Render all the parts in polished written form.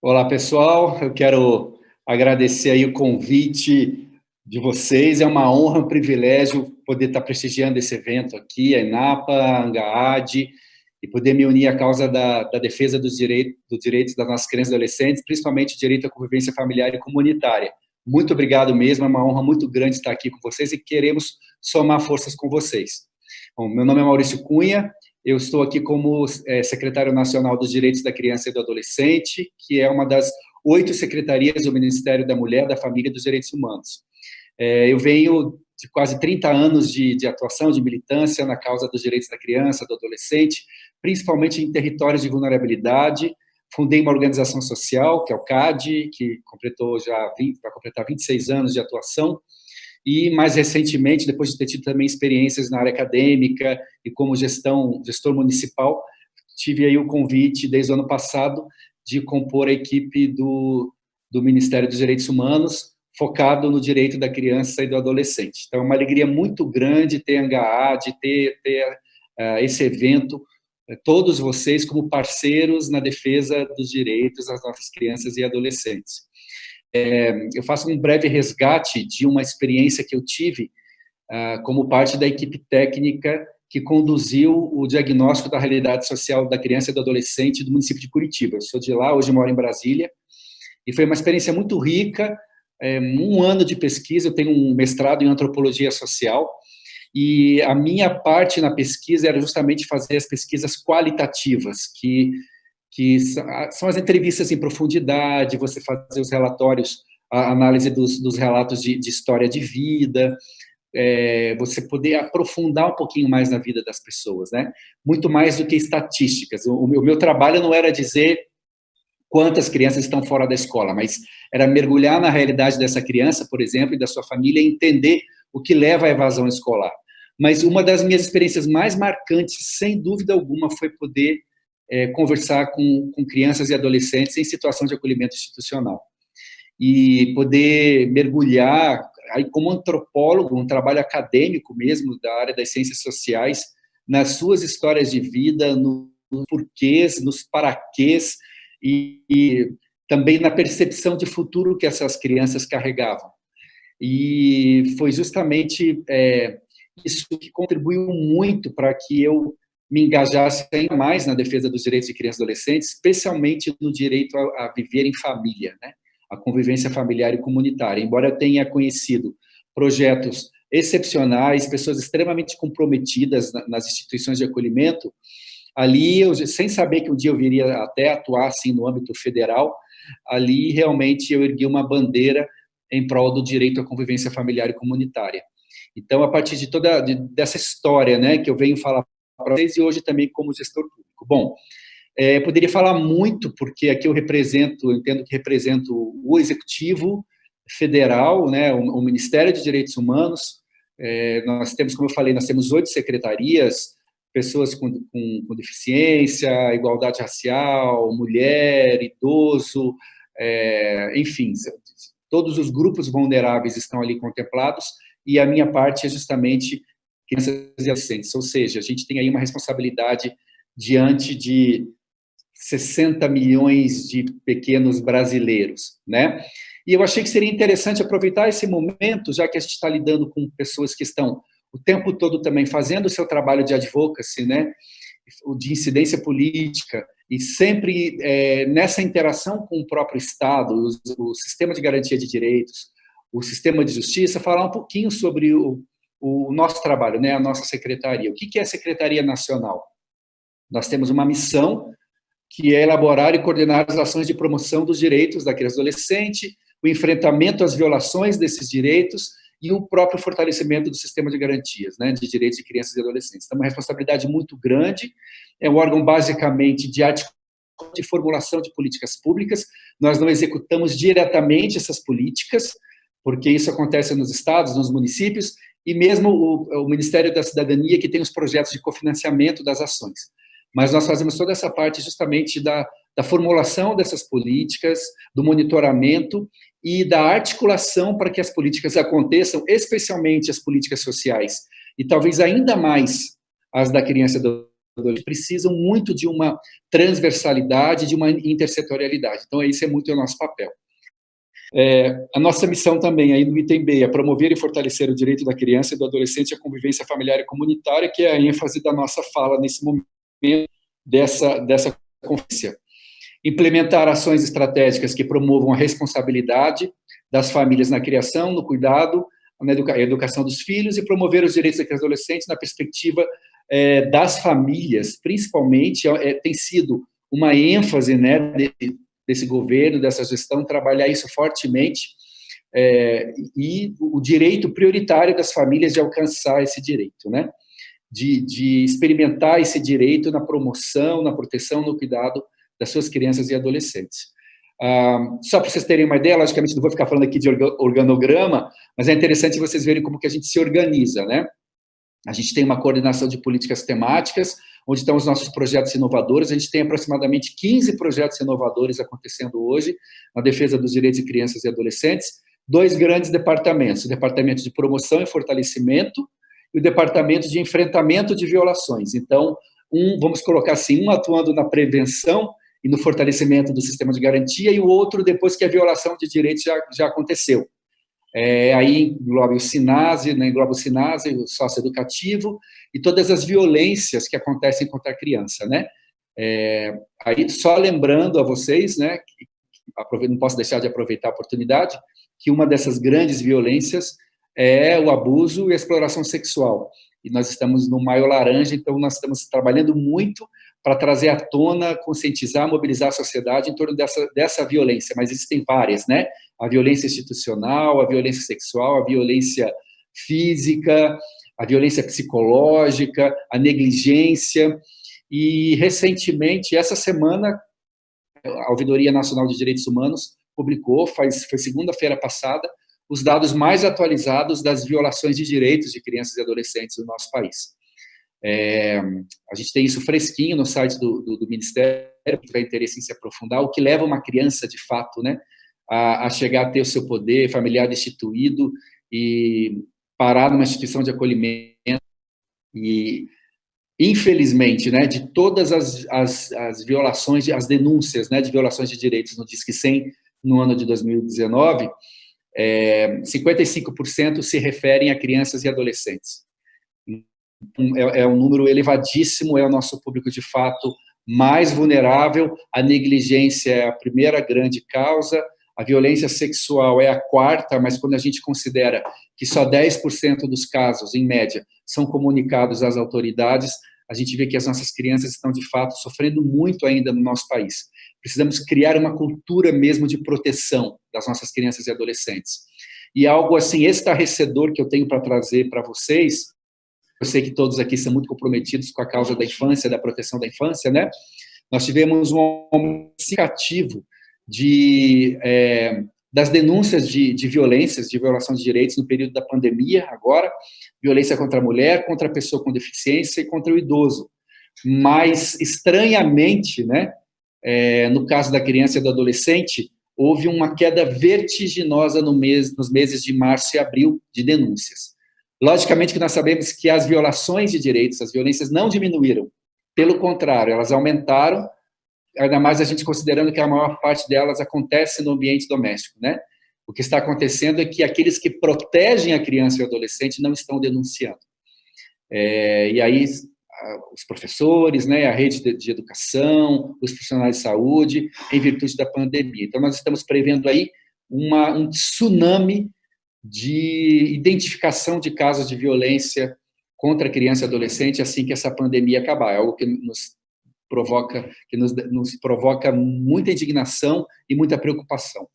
Olá, pessoal. Eu quero agradecer aí o convite de vocês. É uma honra, um privilégio poder estar prestigiando esse evento aqui, a ENAPA, a ANGAAD, e poder me unir à causa da defesa dos direitos das nossas crianças e adolescentes, principalmente o direito à convivência familiar e comunitária. Muito obrigado mesmo, é uma honra muito grande estar aqui com vocês e queremos somar forças com vocês. Bom, meu nome é Maurício Cunha, eu estou aqui como secretário nacional dos Direitos da Criança e do Adolescente, que é uma das 8 secretarias do Ministério da Mulher, da Família e dos Direitos Humanos. Eu venho de quase 30 anos de atuação, de militância na causa dos direitos da criança, do adolescente, principalmente em territórios de vulnerabilidade. Fundei uma organização social, que é o CAD, que vai completar 26 anos de atuação, e, mais recentemente, depois de ter tido também experiências na área acadêmica e como gestor municipal, tive aí o convite, desde o ano passado, de compor a equipe do Ministério dos Direitos Humanos, focado no direito da criança e do adolescente. Então, é uma alegria muito grande ter a ANGAA, de ter esse evento, todos vocês como parceiros na defesa dos direitos das nossas crianças e adolescentes. Eu faço um breve resgate de uma experiência que eu tive como parte da equipe técnica que conduziu o diagnóstico da realidade social da criança e do adolescente do município de Curitiba. Eu sou de lá, hoje moro em Brasília, e foi uma experiência muito rica, um ano de pesquisa. Eu tenho um mestrado em antropologia social, e a minha parte na pesquisa era justamente fazer as pesquisas qualitativas, que são as entrevistas em profundidade, você fazer os relatórios, a análise dos relatos de história de vida, você poder aprofundar um pouquinho mais na vida das pessoas, né? Muito mais do que estatísticas. O meu trabalho não era dizer quantas crianças estão fora da escola, mas era mergulhar na realidade dessa criança, por exemplo, e da sua família, e entender o que leva à evasão escolar. Mas uma das minhas experiências mais marcantes, sem dúvida alguma, foi poder conversar com crianças e adolescentes em situação de acolhimento institucional. E poder mergulhar, aí como antropólogo, um trabalho acadêmico mesmo, da área das ciências sociais, nas suas histórias de vida, nos porquês, nos paraquês, e também na percepção de futuro que essas crianças carregavam. E foi justamente isso que contribuiu muito para que eu me engajasse ainda mais na defesa dos direitos de crianças e adolescentes, especialmente no direito a viver em família, né? A convivência familiar e comunitária. Embora eu tenha conhecido projetos excepcionais, pessoas extremamente comprometidas nas instituições de acolhimento, ali, sem saber que um dia eu viria até atuar assim, no âmbito federal, ali realmente eu ergui uma bandeira em prol do direito à convivência familiar e comunitária. Então, a partir dessa história, né, que eu venho falar para vocês, e hoje também como gestor público. Bom, poderia falar muito, porque aqui eu entendo que represento o Executivo Federal, né, o Ministério de Direitos Humanos. Nós temos, como eu falei, nós temos 8 secretarias, pessoas com deficiência, igualdade racial, mulher, idoso, enfim, todos os grupos vulneráveis estão ali contemplados, e a minha parte é justamente crianças e adolescentes, ou seja, a gente tem aí uma responsabilidade diante de 60 milhões de pequenos brasileiros, né? E eu achei que seria interessante aproveitar esse momento, já que a gente está lidando com pessoas que estão o tempo todo também fazendo o seu trabalho de advocacy, né? De incidência política, e sempre nessa interação com o próprio Estado, o sistema de garantia de direitos, o sistema de justiça, falar um pouquinho sobre o nosso trabalho, né? A nossa secretaria. O que é a Secretaria Nacional? Nós temos uma missão que é elaborar e coordenar as ações de promoção dos direitos da criança e adolescente, o enfrentamento às violações desses direitos e o próprio fortalecimento do sistema de garantias, né, de direitos de crianças e adolescentes. Então, é uma responsabilidade muito grande, é um órgão basicamente de formulação de políticas públicas. Nós não executamos diretamente essas políticas, porque isso acontece nos estados, nos municípios, e mesmo o Ministério da Cidadania, que tem os projetos de cofinanciamento das ações. Mas nós fazemos toda essa parte justamente da formulação dessas políticas, do monitoramento e da articulação para que as políticas aconteçam, especialmente as políticas sociais, e talvez ainda mais as da criança e do precisam muito de uma transversalidade, de uma intersetorialidade. Então, esse é muito o nosso papel. A nossa missão também aí no item B é promover e fortalecer o direito da criança e do adolescente à convivência familiar e comunitária, que é a ênfase da nossa fala nesse momento dessa conferência. Implementar ações estratégicas que promovam a responsabilidade das famílias na criação, no cuidado, na educação dos filhos e promover os direitos das crianças e adolescentes na perspectiva das famílias, principalmente, tem sido uma ênfase, né, desse governo, dessa gestão, trabalhar isso fortemente, e o direito prioritário das famílias de alcançar esse direito, né, de experimentar esse direito na promoção, na proteção, no cuidado das suas crianças e adolescentes. Só para vocês terem uma ideia, logicamente não vou ficar falando aqui de organograma, mas é interessante vocês verem como que a gente se organiza, né? A gente tem uma coordenação de políticas temáticas, onde estão os nossos projetos inovadores. A gente tem aproximadamente 15 projetos inovadores acontecendo hoje, na defesa dos direitos de crianças e adolescentes. 2 grandes departamentos, o departamento de promoção e fortalecimento e o departamento de enfrentamento de violações. Então, vamos colocar assim, um atuando na prevenção e no fortalecimento do sistema de garantia, e o outro depois que a violação de direitos já aconteceu. Aí engloba o SINASE, né, engloba o SINASE, o socioeducativo, e todas as violências que acontecem contra a criança, né? Aí, só lembrando a vocês, né, não posso deixar de aproveitar a oportunidade, que uma dessas grandes violências é o abuso e a exploração sexual. E nós estamos no Maio Laranja, então nós estamos trabalhando muito para trazer à tona, conscientizar, mobilizar a sociedade em torno dessa violência, mas existem várias, né? A violência institucional, a violência sexual, a violência física, a violência psicológica, a negligência, e recentemente, essa semana, a Ouvidoria Nacional de Direitos Humanos publicou, foi segunda-feira passada, os dados mais atualizados das violações de direitos de crianças e adolescentes no nosso país. A gente tem isso fresquinho no site do Ministério, que tiver interesse em se aprofundar, o que leva uma criança, de fato, né, a chegar a ter o seu poder familiar destituído e parar numa instituição de acolhimento. E, infelizmente, né, de todas as violações, as denúncias, né, de violações de direitos no Disque 100 no ano de 2019, 55% se referem a crianças e adolescentes. É um número elevadíssimo, é o nosso público, de fato, mais vulnerável. A negligência é a primeira grande causa, a violência sexual é a quarta, mas quando a gente considera que só 10% dos casos, em média, são comunicados às autoridades, a gente vê que as nossas crianças estão, de fato, sofrendo muito ainda no nosso país. Precisamos criar uma cultura mesmo de proteção das nossas crianças e adolescentes. E algo, assim, estarrecedor que eu tenho para trazer para vocês, eu sei que todos aqui são muito comprometidos com a causa da infância, da proteção da infância, né? Nós tivemos um aumento significativo das denúncias de violências, de violação de direitos no período da pandemia, agora, violência contra a mulher, contra a pessoa com deficiência e contra o idoso. Mas, estranhamente, né, no caso da criança e do adolescente, houve uma queda vertiginosa nos meses de março e abril de denúncias. Logicamente que nós sabemos que as violações de direitos, as violências não diminuíram, pelo contrário, elas aumentaram, ainda mais a gente considerando que a maior parte delas acontece no ambiente doméstico, né? O que está acontecendo é que aqueles que protegem a criança e o adolescente não estão denunciando. E aí, os professores, né, a rede de educação, os profissionais de saúde, em virtude da pandemia. Então, nós estamos prevendo aí um tsunami de identificação de casos de violência contra a criança e adolescente assim que essa pandemia acabar. É algo que nos provoca muita indignação e muita preocupação.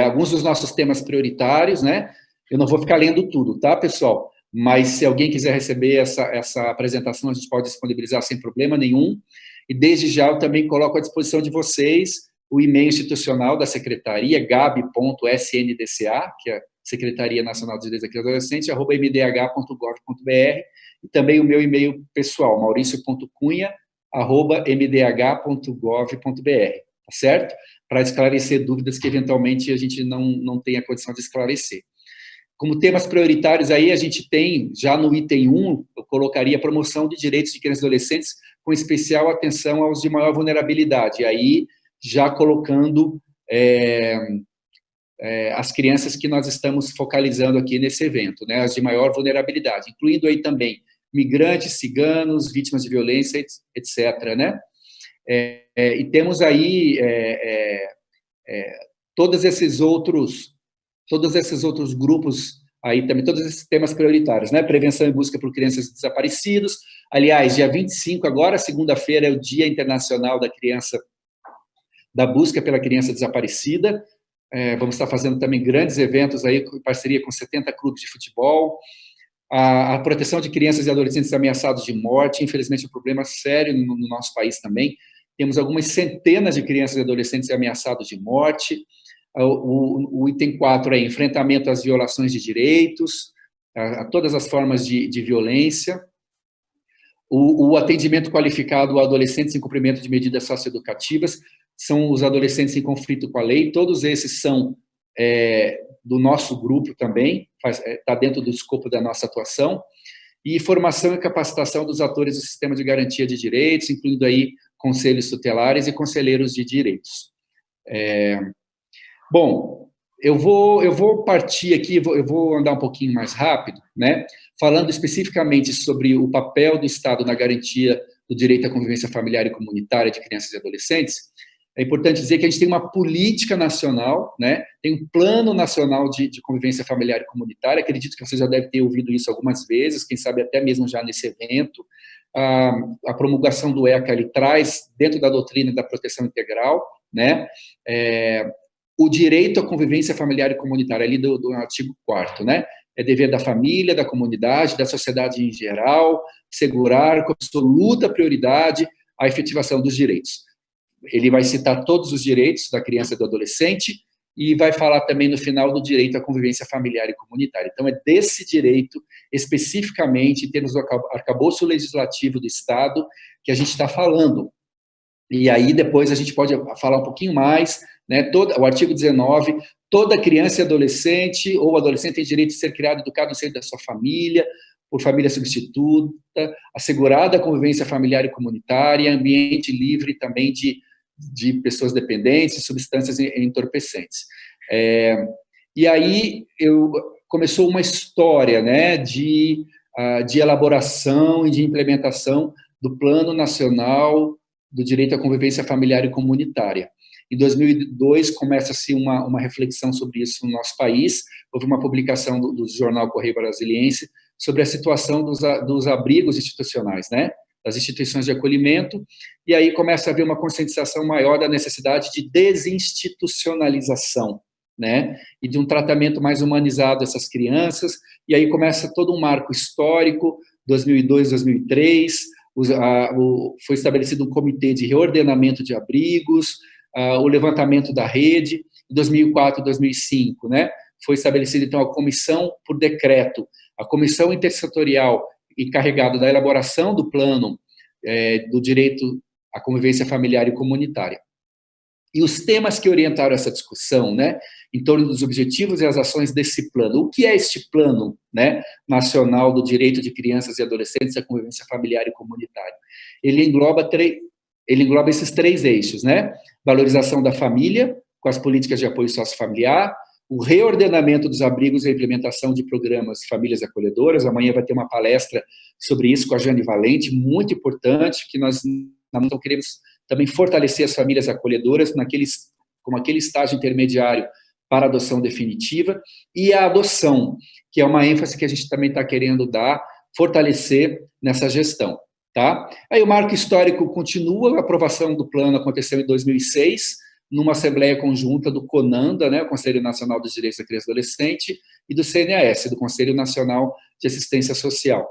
Alguns dos nossos temas prioritários, né? Eu não vou ficar lendo tudo, tá, pessoal? Mas se alguém quiser receber essa apresentação, a gente pode disponibilizar sem problema nenhum. E desde já eu também coloco à disposição de vocês o e-mail institucional da Secretaria, gab.sndca, que é a Secretaria Nacional de Direitos da Criança e Adolescente, @mdh.gov.br, e também o meu e-mail pessoal, mauricio.cunha@mdh.gov.br, tá certo? Para esclarecer dúvidas que, eventualmente, a gente não tem a condição de esclarecer. Como temas prioritários aí, a gente tem, já no item 1, eu colocaria a promoção de direitos de crianças e adolescentes, com especial atenção aos de maior vulnerabilidade. E aí, já colocando as crianças que nós estamos focalizando aqui nesse evento, né, as de maior vulnerabilidade, incluindo aí também migrantes, ciganos, vítimas de violência, etc., né? E temos aí todos esses outros grupos aí também, todos esses temas prioritários, né? Prevenção e busca por crianças desaparecidas. Aliás, dia 25, agora, segunda-feira, é o Dia Internacional da Criança, da Busca pela Criança Desaparecida. Vamos estar fazendo também grandes eventos aí, em parceria com 70 clubes de futebol. A proteção de crianças e adolescentes ameaçados de morte, infelizmente, é um problema sério no nosso país também. Temos algumas centenas de crianças e adolescentes ameaçados de morte. O item 4 é enfrentamento às violações de direitos, a todas as formas de violência. O atendimento qualificado a adolescentes em cumprimento de medidas socioeducativas, são os adolescentes em conflito com a lei, todos esses são do nosso grupo também, está dentro do escopo da nossa atuação, e formação e capacitação dos atores do sistema de garantia de direitos, incluindo aí conselhos tutelares e conselheiros de direitos. Bom, eu vou partir aqui, eu vou andar um pouquinho mais rápido, né, falando especificamente sobre o papel do Estado na garantia do direito à convivência familiar e comunitária de crianças e adolescentes. É importante dizer que a gente tem uma política nacional, né, tem um plano nacional de convivência familiar e comunitária, acredito que você já deve ter ouvido isso algumas vezes, quem sabe até mesmo já nesse evento. A promulgação do ECA, ele traz, dentro da doutrina da proteção integral, né, o direito à convivência familiar e comunitária, ali do artigo 4º, né, é dever da família, da comunidade, da sociedade em geral, assegurar com absoluta prioridade a efetivação dos direitos. Ele vai citar todos os direitos da criança e do adolescente e vai falar também no final do direito à convivência familiar e comunitária. Então, é desse direito, especificamente, em termos do arcabouço legislativo do Estado, que a gente está falando. E aí, depois, a gente pode falar um pouquinho mais, né? O artigo 19, toda criança e adolescente ou adolescente tem direito de ser criado e educado no seio da sua família, por família substituta, assegurada a convivência familiar e comunitária, ambiente livre também de pessoas dependentes e substâncias entorpecentes. E aí começou uma história, né, de elaboração e de implementação do Plano Nacional do Direito à Convivência Familiar e Comunitária. Em 2002, começa-se uma reflexão sobre isso no nosso país. Houve uma publicação do jornal Correio Brasiliense sobre a situação dos abrigos institucionais, né, das instituições de acolhimento, e aí começa a haver uma conscientização maior da necessidade de desinstitucionalização, né, e de um tratamento mais humanizado dessas crianças, e aí começa todo um marco histórico, 2002, 2003, foi estabelecido um comitê de reordenamento de abrigos, o levantamento da rede, em 2004, 2005, né, foi estabelecida, então, a comissão por decreto, a comissão intersetorial encarregada da elaboração do plano do direito à convivência familiar e comunitária. E os temas que orientaram essa discussão, né, em torno dos objetivos e as ações desse plano. O que é este plano, né, nacional do direito de crianças e adolescentes à convivência familiar e comunitária? Ele engloba esses 3 eixos, né? Valorização da família, com as políticas de apoio sociofamiliar, o reordenamento dos abrigos e a implementação de programas de famílias acolhedoras. Amanhã vai ter uma palestra sobre isso com a Jane Valente, muito importante, que nós então queremos também fortalecer as famílias acolhedoras como aquele estágio intermediário para a adoção definitiva, e a adoção, que é uma ênfase que a gente também está querendo dar, fortalecer nessa gestão. Tá? Aí o marco histórico continua, a aprovação do plano aconteceu em 2006, numa assembleia conjunta do CONANDA, né, o Conselho Nacional dos Direitos da Criança e do Adolescente, e do CNAS, do Conselho Nacional de Assistência Social.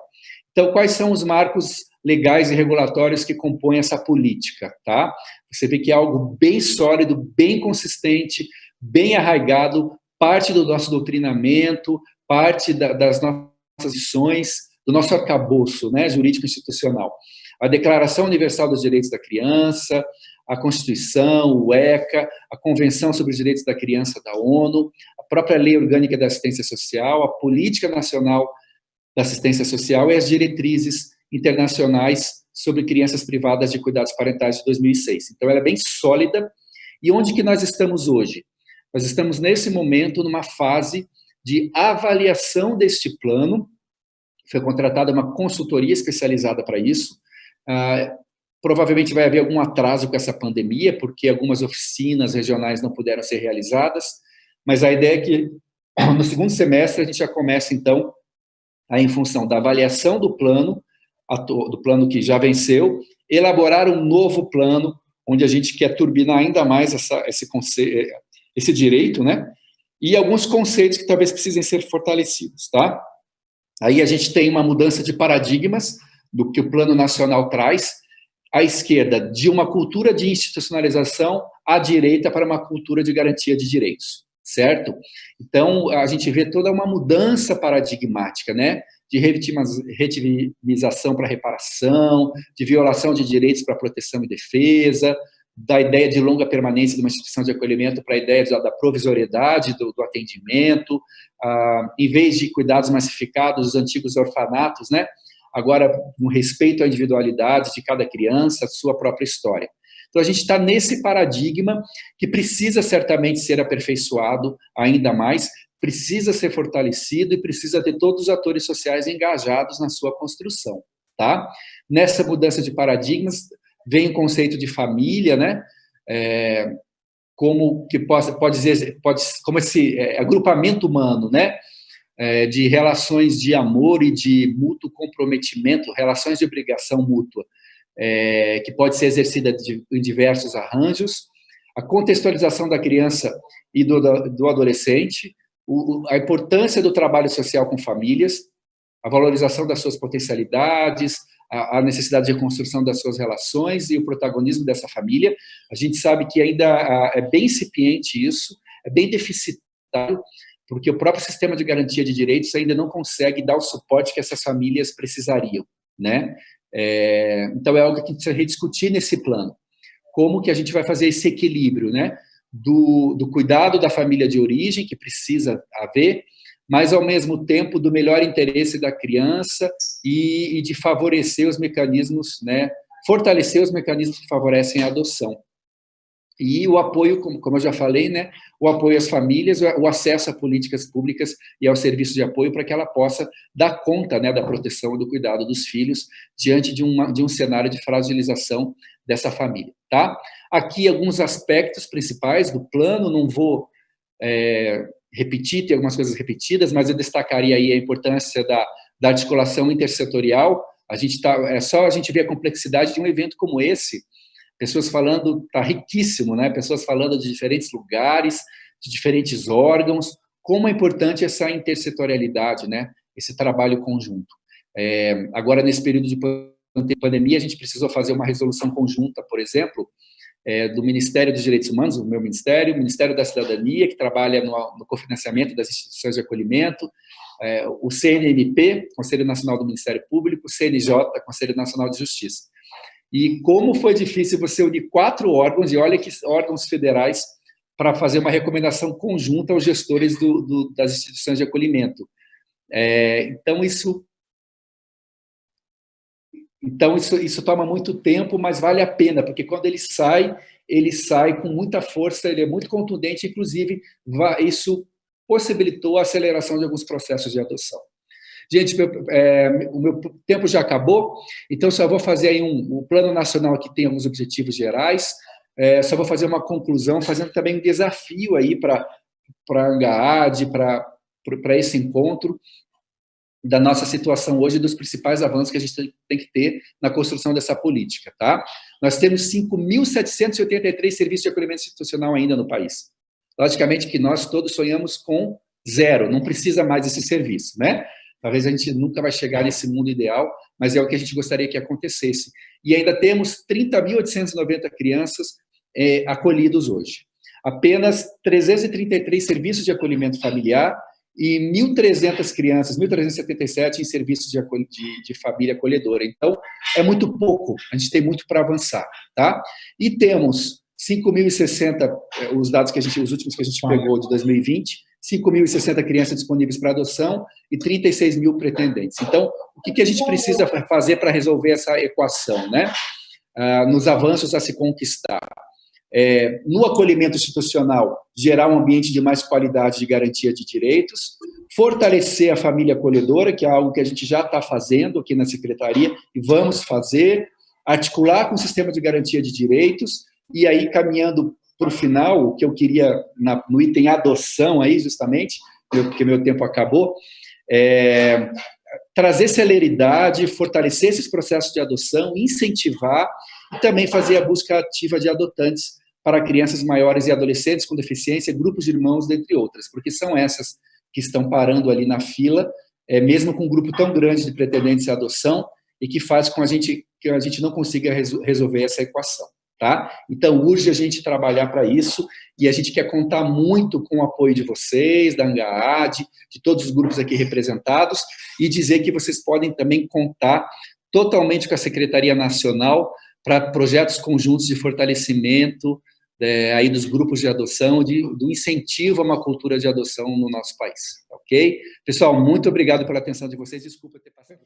Então, quais são os marcos legais e regulatórios que compõem essa política? Tá? Você vê que é algo bem sólido, bem consistente, bem arraigado, parte do nosso doutrinamento, parte das nossas lições, do nosso arcabouço, né, jurídico institucional. A Declaração Universal dos Direitos da Criança, a Constituição, o ECA, a Convenção sobre os Direitos da Criança da ONU, a própria Lei Orgânica da Assistência Social, a Política Nacional da Assistência Social e as diretrizes internacionais sobre crianças privadas de cuidados parentais de 2006. Então, ela é bem sólida. E onde que nós estamos hoje? Nós estamos, nesse momento, numa fase de avaliação deste plano. Foi contratada uma consultoria especializada para isso. Provavelmente vai haver algum atraso com essa pandemia, porque algumas oficinas regionais não puderam ser realizadas, mas a ideia é que, no segundo semestre, a gente já começa, então, em função da avaliação do plano que já venceu, elaborar um novo plano, onde a gente quer turbinar ainda mais esse direito, né? E alguns conceitos que talvez precisem ser fortalecidos, tá? Aí a gente tem uma mudança de paradigmas do que o Plano Nacional traz, à esquerda, de uma cultura de institucionalização, à direita, para uma cultura de garantia de direitos, certo? Então, a gente vê toda uma mudança paradigmática, né? De revitimização para reparação, de violação de direitos para proteção e defesa, da ideia de longa permanência de uma instituição de acolhimento para a ideia da provisoriedade do atendimento, em vez de cuidados massificados, os antigos orfanatos, né? Agora, no respeito à individualidade de cada criança, a sua própria história. Então, a gente está nesse paradigma que precisa certamente ser aperfeiçoado ainda mais, precisa ser fortalecido e precisa ter todos os atores sociais engajados na sua construção, tá? Nessa mudança de paradigmas, vem o conceito de família, né? Como que como esse agrupamento humano, né? De relações de amor e de mútuo comprometimento, relações de obrigação mútua, que pode ser exercida em diversos arranjos, a contextualização da criança e do adolescente, a importância do trabalho social com famílias, a valorização das suas potencialidades, a necessidade de reconstrução das suas relações e o protagonismo dessa família. A gente sabe que ainda é bem incipiente isso, é bem deficitário, porque o próprio sistema de garantia de direitos ainda não consegue dar o suporte que essas famílias precisariam, né? Então, é algo que a gente precisa rediscutir nesse plano. Como que a gente vai fazer esse equilíbrio, né? Do cuidado da família de origem, que precisa haver, mas, ao mesmo tempo, do melhor interesse da criança e de favorecer os mecanismos, né? Fortalecer os mecanismos que favorecem a adoção. E o apoio, como eu já falei, né, o apoio às famílias, o acesso a políticas públicas e ao serviço de apoio para que ela possa dar conta, né, da proteção e do cuidado dos filhos diante de um cenário de fragilização dessa família, tá? Aqui alguns aspectos principais do plano, não vou repetir, tem algumas coisas repetidas, mas eu destacaria aí a importância da articulação intersetorial. É só a gente ver a complexidade de um evento como esse. Pessoas falando, está riquíssimo, né? Pessoas falando de diferentes lugares, de diferentes órgãos, como é importante essa intersetorialidade, né? Esse trabalho conjunto. Agora, nesse período de pandemia, a gente precisou fazer uma resolução conjunta, por exemplo, do Ministério dos Direitos Humanos, o meu ministério, o Ministério da Cidadania, que trabalha no cofinanciamento das instituições de acolhimento, o CNMP, Conselho Nacional do Ministério Público, o CNJ, Conselho Nacional de Justiça. E como foi difícil você unir 4 órgãos, e olha que órgãos federais, para fazer uma recomendação conjunta aos gestores das instituições de acolhimento. Então, isso toma muito tempo, mas vale a pena, porque quando ele sai com muita força, ele é muito contundente, inclusive, isso possibilitou a aceleração de alguns processos de adoção. Gente, o meu tempo já acabou, então só vou fazer aí um plano nacional que tem alguns objetivos gerais, só vou fazer uma conclusão, fazendo também um desafio aí para a ANGAAD, para esse encontro, da nossa situação hoje, dos principais avanços que a gente tem que ter na construção dessa política, tá? Nós temos 5.783 serviços de acolhimento institucional ainda no país. Logicamente que nós todos sonhamos com 0, não precisa mais desse serviço, né? Talvez a gente nunca vai chegar nesse mundo ideal, mas é o que a gente gostaria que acontecesse. E ainda temos 30.890 crianças acolhidos hoje. Apenas 333 serviços de acolhimento familiar e 1.300 crianças, 1.377 em serviços de família acolhedora. Então, é muito pouco, a gente tem muito para avançar, tá? E temos 5.060, os dados os últimos que a gente pegou de 2020, 5.060 crianças disponíveis para adoção e 36 mil pretendentes. Então, o que a gente precisa fazer para resolver essa equação, né? Nos avanços a se conquistar. No acolhimento institucional, gerar um ambiente de mais qualidade de garantia de direitos, fortalecer a família acolhedora, que é algo que a gente já está fazendo aqui na Secretaria, e vamos fazer, articular com o sistema de garantia de direitos, e aí, caminhando para o final, o que eu queria, no item adoção, aí, justamente, porque meu tempo acabou, trazer celeridade, fortalecer esses processos de adoção, incentivar e também fazer a busca ativa de adotantes para crianças maiores e adolescentes com deficiência, grupos de irmãos, dentre outras, porque são essas que estão parando ali na fila, mesmo com um grupo tão grande de pretendentes à adoção, e que faz com que a gente não consiga resolver essa equação. Tá? Então, urge a gente trabalhar para isso, e a gente quer contar muito com o apoio de vocês, da ANGAAD, de todos os grupos aqui representados, e dizer que vocês podem também contar totalmente com a Secretaria Nacional para projetos conjuntos de fortalecimento aí dos grupos de adoção, do incentivo a uma cultura de adoção no nosso país, ok? Pessoal, muito obrigado pela atenção de vocês, desculpa ter passado.